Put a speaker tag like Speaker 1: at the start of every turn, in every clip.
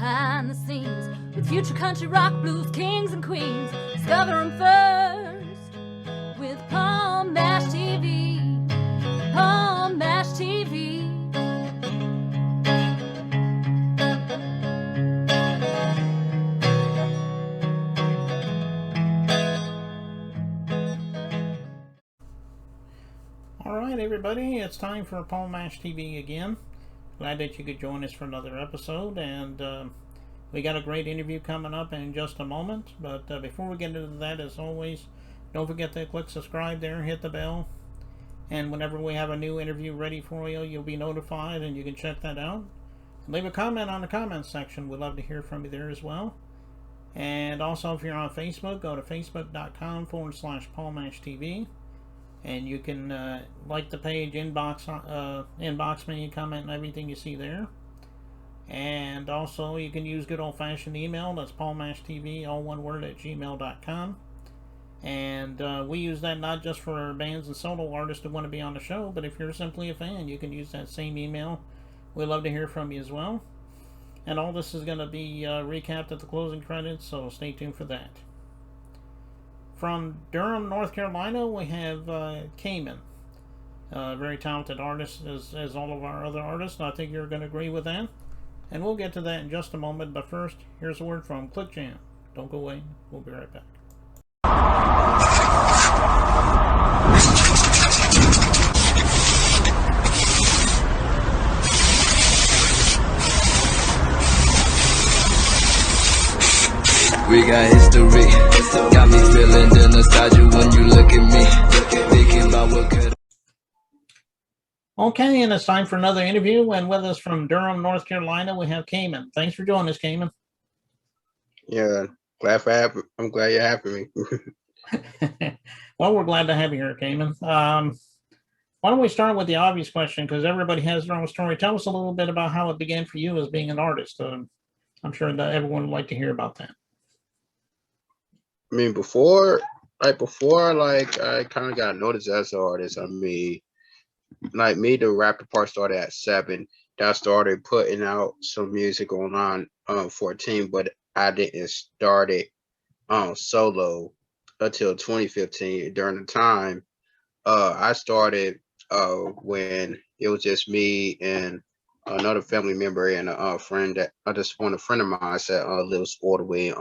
Speaker 1: behind the scenes with future country rock blues kings and queens. Discover them first with Palm Mash TV. Palm Mash TV.
Speaker 2: All right, everybody, it's time for Palm Mash TV again. Glad that you could join us for another episode, and we got a great interview coming up in just a moment. But before we get into that, as always, don't forget to click subscribe there, hit the bell, and whenever we have a new interview ready for you, you'll be notified and you can check that out. Leave a comment on the comments section. We'd love to hear from you there as well. And also, if you're on Facebook, go to facebook.com/PaulMashTV. And you can like the page, inbox me, comment on everything you see there. And also, you can use good old-fashioned email. That's paulmashtv, all one word, at gmail.com. And we use that not just for bands and solo artists that want to be on the show, but if you're simply a fan, you can use that same email. We'd love to hear from you as well. And all this is going to be recapped at the closing credits, so stay tuned for that. From Durham, North Carolina, we have Kayman, a very talented artist, as all of our other artists. I think you're going to agree with that. And we'll get to that in just a moment. But first, here's a word from Click Jam. Don't go away. We'll be right back.
Speaker 3: We got history, got me feeling the nostalgia when you look at me, thinking about what could.
Speaker 2: Okay, and it's time for another interview, and with us from Durham, North Carolina, we have Kayman. Thanks for joining us, Kayman.
Speaker 4: Yeah, I'm glad you're having me.
Speaker 2: Well, we're glad to have you here, Kayman. Why don't we start with the obvious question, because everybody has their own story. Tell us a little bit about how it began for you as being an artist. I'm sure that everyone would like to hear about that.
Speaker 4: I mean, before I kind of got noticed as an artist. I mean, like me, the rapper part started at 7. I started putting out some music online 14, but I didn't start it solo until 2015. During the time, I started when it was just me and another family member and a friend that a friend of mine that lives all the way.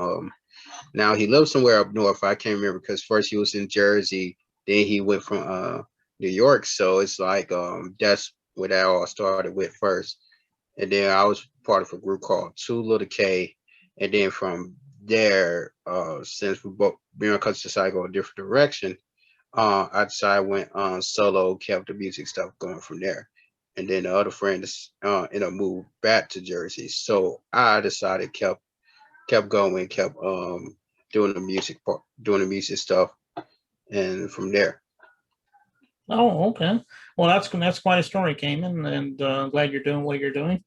Speaker 4: Now he lives somewhere up north. I can't remember because first he was in Jersey, then he went from New York. So it's like that's where that all started with first. And then I was part of a group called Two Little K. And then from there, since we both decided to go a different direction, I decided I went solo, kept the music stuff going from there. And then the other friends ended up moved back to Jersey. So I decided kept going, kept doing the music stuff, and from there.
Speaker 2: Oh, okay. Well, that's quite a story, Kayman, and glad you're doing what you're doing.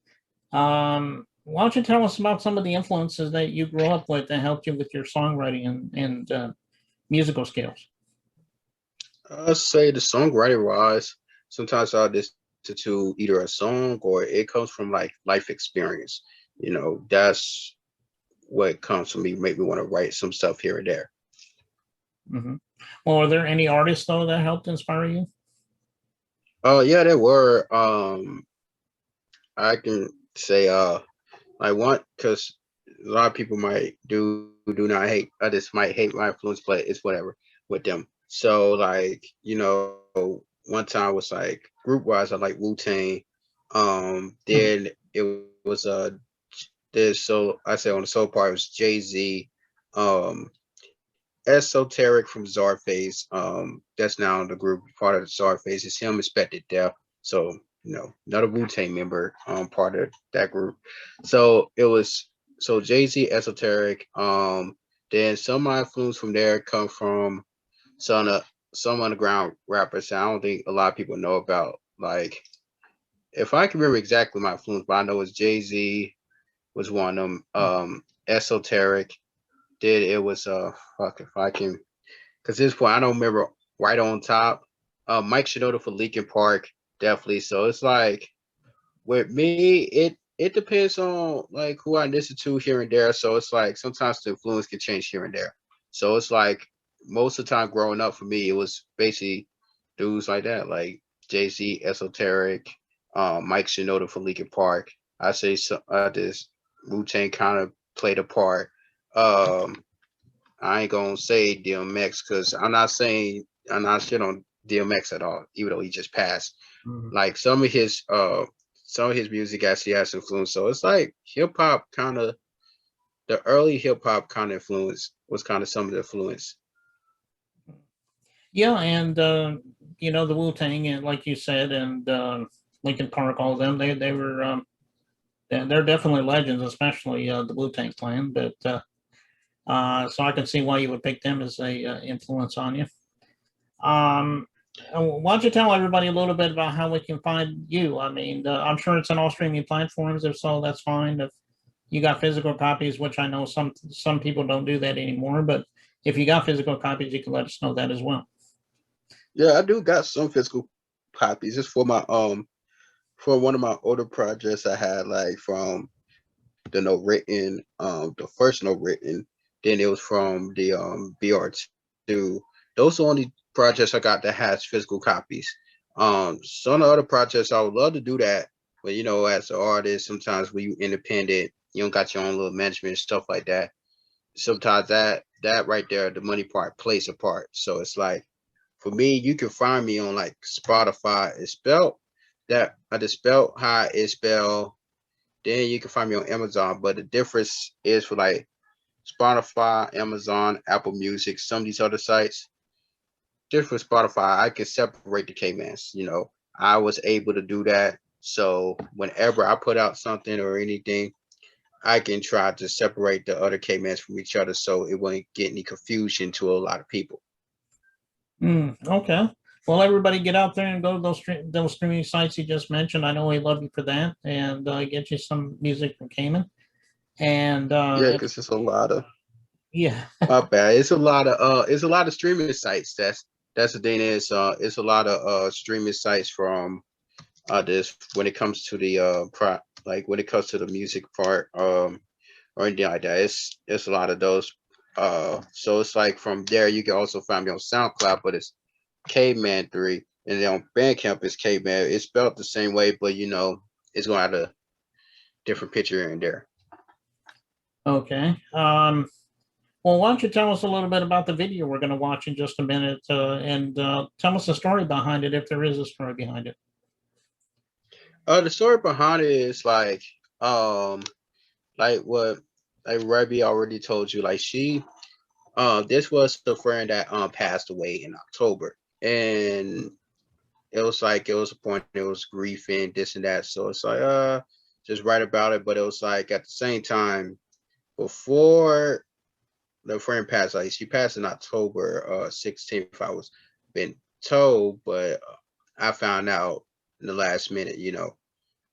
Speaker 2: Why don't you tell us about some of the influences that you grew up with that helped you with your songwriting and musical skills?
Speaker 4: I'd say the songwriting wise, sometimes I'll listen to either a song or it comes from like life experience. That's what comes to me, make me want to write some stuff here and there.
Speaker 2: Mm-hmm. Well, are there any artists though that helped inspire you?
Speaker 4: Yeah, there were. I can say I want, because a lot of people might do not hate. Others might hate my influence, but it's whatever with them. So like one time was like group wise, I like Wu-Tang. Then it was so I say on the soul part it was Jay-Z, Esoteric from Czarface. That's now the group part of the Czarface. It's him, Expected Death. So another Wu-Tang member part of that group. So it was Jay-Z, Esoteric. Then some of my influence from there come from some underground rappers I don't think a lot of people know about. Like, if I can remember exactly my influence, but I know it's Jay-Z was one of them. Esoteric. Then it was fuck if I can, because this point I don't remember right on top. Mike Shinoda for Linkin Park, definitely. So it's like with me, it depends on like who I listen to here and there. So it's like sometimes the influence can change here and there. So it's like most of the time growing up for me, it was basically dudes like that, like Jay Z, Esoteric, Mike Shinoda from Linkin Park. I say this Wu Tang kind of played a part. Um, I ain't gonna say DMX because I'm not shit on DMX at all, even though he just passed.
Speaker 2: Mhm.
Speaker 4: Like some of his music actually has influence. So it's like hip hop kind of the early hip hop kind of influence was kind of some of the influence.
Speaker 2: Yeah, and the Wu Tang, and like you said, and Lincoln Park, all of them, they were they're definitely legends, especially the Wu Tang Clan. But so I can see why you would pick them as a influence on you. Um, why don't you tell everybody a little bit about how we can find you? I mean, I'm sure it's on all streaming platforms. If so, that's fine. If you got physical copies, which I know some people don't do that anymore, but if you got physical copies, you can let us know that as well.
Speaker 4: Yeah, I do got some physical copies. It's for one of my older projects I had like from the note written, the first note written. Then it was from the BR2. Those are the only projects I got that has physical copies. Some of the other projects I would love to do that, but as an artist, sometimes when you independent, you don't got your own little management and stuff like that. Sometimes that right there, the money part plays a part. So it's like for me, you can find me on like Spotify. It's spelled that I just spelled how it's spelled. Then you can find me on Amazon. But the difference is for like Spotify, Amazon, Apple Music, some of these other sites. Just for Spotify, I can separate the K-Mans. I was able to do that. So whenever I put out something or anything, I can try to separate the other K-Mans from each other so it won't get any confusion to a lot of people.
Speaker 2: Okay. Well, everybody get out there and go to those streaming sites you just mentioned. I know we love you for that, and get you some music from Kayman. And
Speaker 4: Yeah, because it's a lot of
Speaker 2: yeah,
Speaker 4: my bad. It's a lot of streaming sites. That's the thing is it's a lot of streaming sites from this when it comes to the like when it comes to the music part or anything like that. It's a lot of those. So it's like from there you can also find me on SoundCloud, but it's Kman3, and then on Bandcamp it's Kman. It's spelled the same way, but it's gonna have a different picture here and there.
Speaker 2: okay. Well, why don't you tell us a little bit about the video we're going to watch in just a minute, and tell us the story behind it, if there is a story behind it.
Speaker 4: The story behind it is like what like Rebby already told you. Like this was the friend that passed away in October, and it was a point it was grieving this and that. So it's like just write about it, but it was like at the same time before the friend passed, like she passed in October 16th. I was been told, but I found out in the last minute.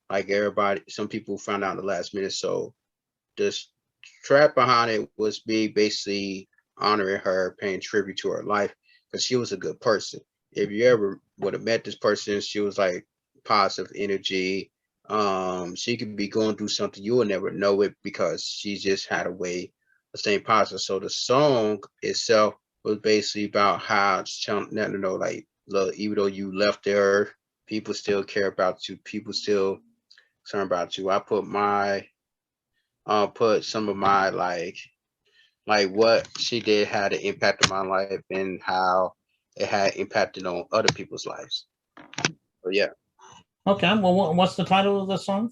Speaker 4: Like everybody, some people found out in the last minute. So this trap behind it was me basically honoring her, paying tribute to her life because she was a good person. If you ever would have met this person, she was like positive energy. She could be going through something you will never know it because she just had a way of staying positive. So the song itself was basically about how it's telling them to know, like, look, even though you left the earth, people still care about you. People still concerned about you. I put some of my like what she did had an impact on my life and how it had impacted on other people's lives. So yeah.
Speaker 2: Okay. Well, what's the title of the song?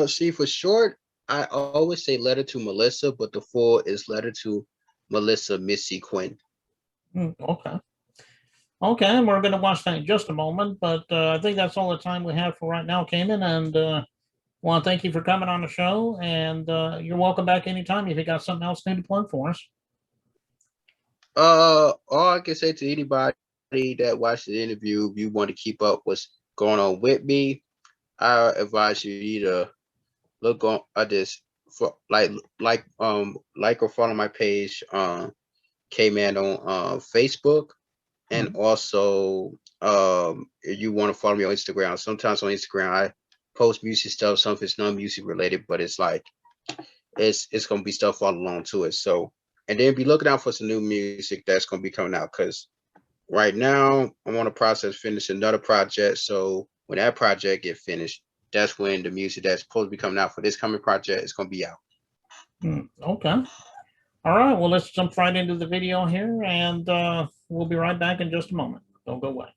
Speaker 4: See, for short, I always say letter to Melissa, but the full is letter to Melissa Missy Quinn.
Speaker 2: Okay. Okay, and we're going to watch that in just a moment, but I think that's all the time we have for right now, Cayman. And want to thank you for coming on the show, and you're welcome back anytime if you got something else new to plug for us.
Speaker 4: All I can say to anybody that watched the interview, if you want to keep up what's going on with me, I advise you either look on this for like or follow my page K-Man on Facebook, and
Speaker 2: Mhm.
Speaker 4: also if you want to follow me on Instagram. Sometimes on Instagram I post music stuff, some of it's non-music related, but it's like it's gonna be stuff all along to it. So, and then be looking out for some new music that's gonna be coming out, because right now I'm on the process finishing another project. So when that project get finished, that's when the music that's supposed to be coming out for this coming project is gonna be out.
Speaker 2: Okay. All right. Well, let's jump right into the video here, and we'll be right back in just a moment. Don't go away.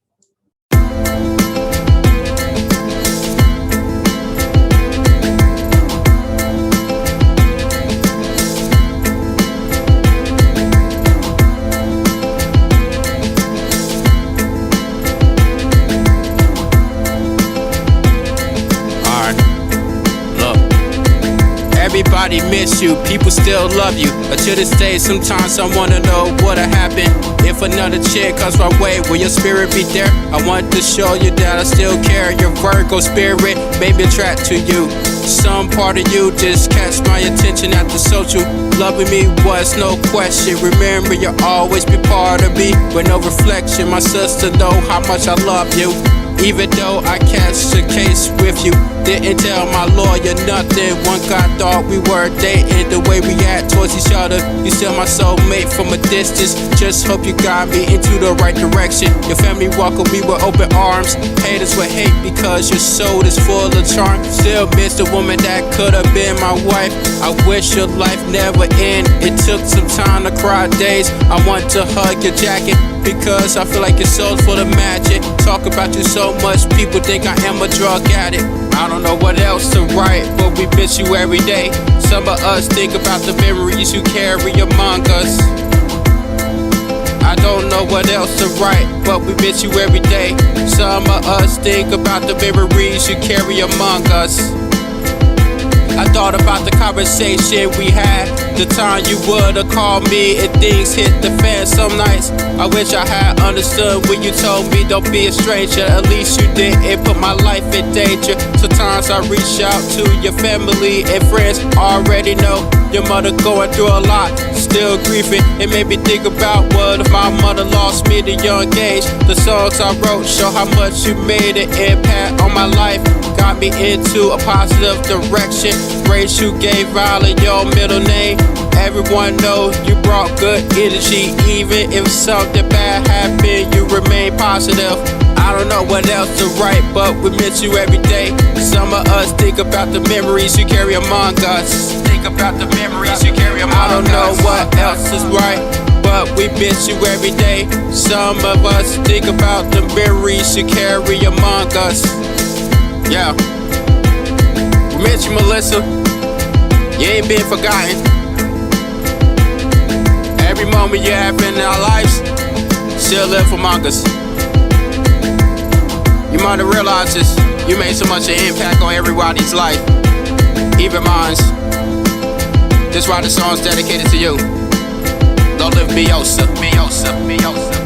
Speaker 5: Everybody miss you, people still love you. Until this day, sometimes I wanna know what'll happen if another chick comes my way. Will your spirit be there? I want to show you that I still care. Your Virgo spirit made me attract to you. Some part of you just catch my attention at the social. Loving me was no question. Remember, you'll always be part of me. With no reflection, my sister know how much I love you. Even though I catch a case with you, didn't tell my lawyer nothing. One guy thought we were dating. The way we act towards each other, you still my soulmate from a distance. Just hope you got me into the right direction. Your family welcome me with open arms. Haters will hate because your soul is full of charm. Still miss the woman that could have been my wife. I wish your life never end. It took some time to cry days. I want to hug your jacket because I feel like your soul's full of magic. Talk about you so much, people think I am a drug addict. I don't know what else to write, but we miss you every day. Some of us think about the memories you carry among us. I don't know what else to write, but we miss you every day. Some of us think about the memories you carry among us. I thought about the conversation we had, the time you would've called me and things hit the fan some nights. I wish I had understood when you told me don't be a stranger. At least you didn't put my life in danger. Sometimes I reach out to your family and friends. Already know your mother going through a lot, still grieving. It made me think about what if my mother lost me at a young age. The songs I wrote show how much you made an impact on my life. Got me into a positive direction. Grace you gave Riley your middle name. Everyone knows you brought good energy. Even if something bad happened, you remain positive. I don't know what else to write, but we miss you every day. Some of us think about the memories you carry among us. Think about the memories you carry among us. I don't know what else is right, but we miss you every day. Some of us think about the memories you carry among us. Yeah. We miss you, Melissa. You ain't been forgotten. Every moment you have in our lives still live among us. You might have realized this. You made so much an impact on everybody's life, even mine. This why the song's dedicated to you. Don't live Miosa, Miosa, Miosa.